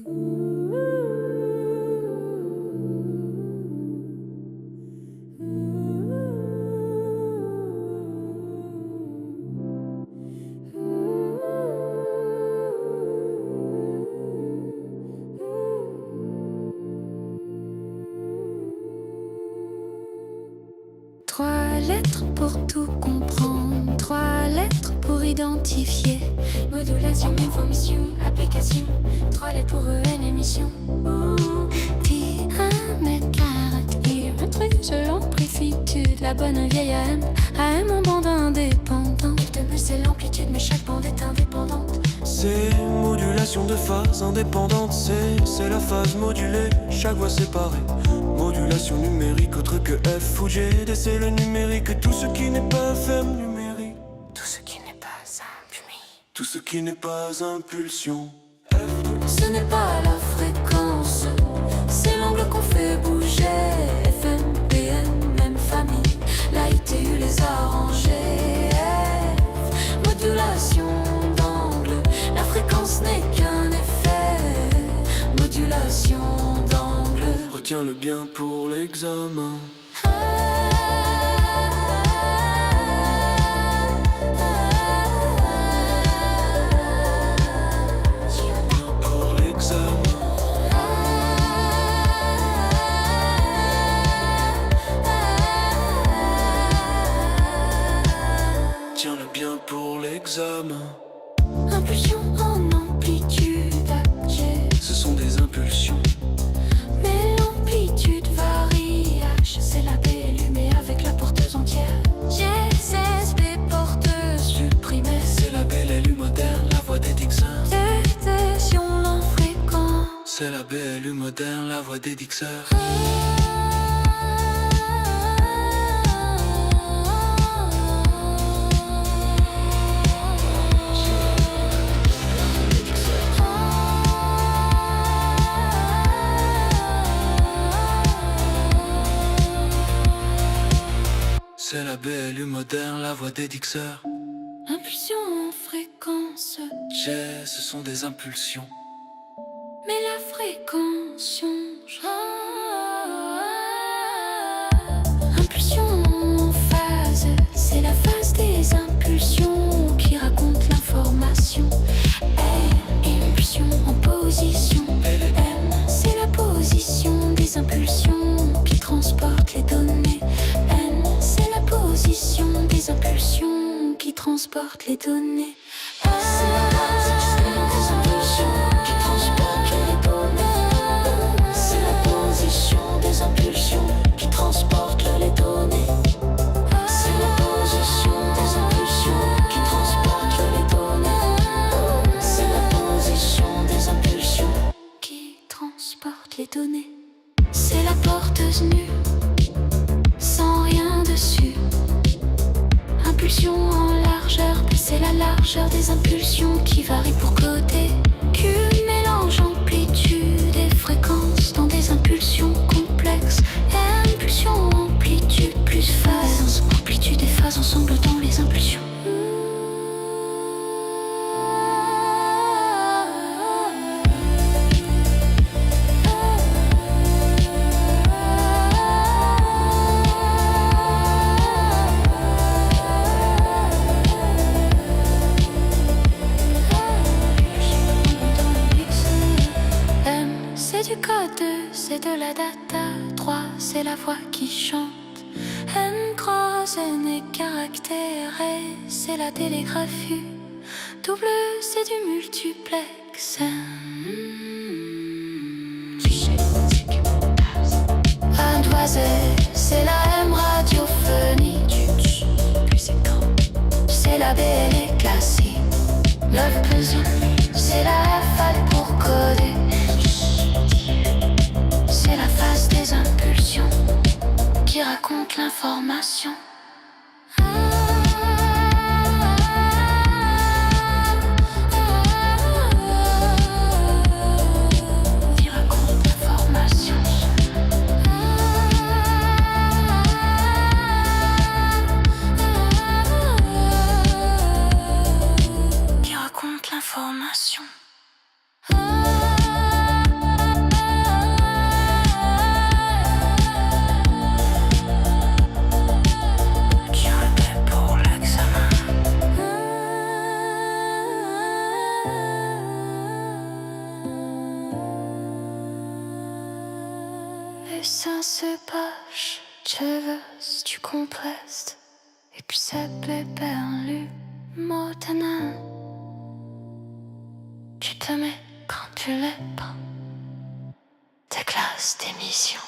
Trois lettres pour tout comprendre, trois lettres pour identifier. Modulation, information, application. Trois lettres pour une émission. Diamètre, caractère, je l'amplitude, la bonne vieille AM en bande indépendante. Rythme, c'est l'amplitude, mais chaque bande est indépendante. C'est modulation de phase indépendante, c'est la phase modulée, chaque voix séparée. Modulation numérique autre que F ou G, c'est le numérique, tout ce qui n'est pas FM numérique. Tout ce qui n'est pas imprimé. Tout ce qui n'est pas impulsion. Ce n'est pas la fréquence, c'est l'angle qu'on fait bouger. FM, PM, même famille, la ITU les a rangés. F, modulation d'angle, la fréquence n'est qu'un effet. Modulation d'angle, retiens-le bien pour l'examen. Pour l'examen. Tiens-le bien pour l'examen. impulsion en amplitude, H. Ce sont des impulsions. Mais l'amplitude varie, H c'est la BLU mais avec la porteuse entière. G, 16 B porteuse supprimée. C'est la BLU moderne, la voix des Dixeurs. Détection l'infréquence. C'est la BLU moderne, la voix des Dixeurs. C'est la BLU moderne, la voix des Dixeurs. Impulsion en fréquence. G, ce sont des impulsions. Mais la fréquence change. Impulsion en phase, c'est la phase des impulsions qui raconte l'information. Impulsion en position. M, c'est la position des impulsions qui transportent les données. N, c'est la position des impulsions qui transportent les données. C'est la position des impulsions qui transportent les données. C'est la position des impulsions qui transportent les données. C'est la position des impulsions qui transportent les données. C'est la position des impulsions qui transportent les données. C'est la porteuse nue, sans rien dessus. Impulsion en largeur, c'est la largeur des impulsions qui varie pour coder. Q, mélange amplitude et fréquence dans des impulsions complexes. Impulsion, amplitude plus phase. Amplitude et phase ensemble dans les impulsions. C'est du code, c'est de la data. 3, c'est la voix qui chante. N, cross, N est caractère. Et c'est la télégraphie. Double, c'est du multiplex. Un doisé, c'est la M radiophonique. C'est la B, elle est classique. Le pesant, c'est la F alpha pour coder. C'est la phase des impulsions qui raconte l'information. Qui raconte l'information. Qui raconte l'information. ça se poche, cheveux, tu compresses. Et puis c'est perlu, motana. Tu te mets quand tu l'es pas. Tes classes d'émission.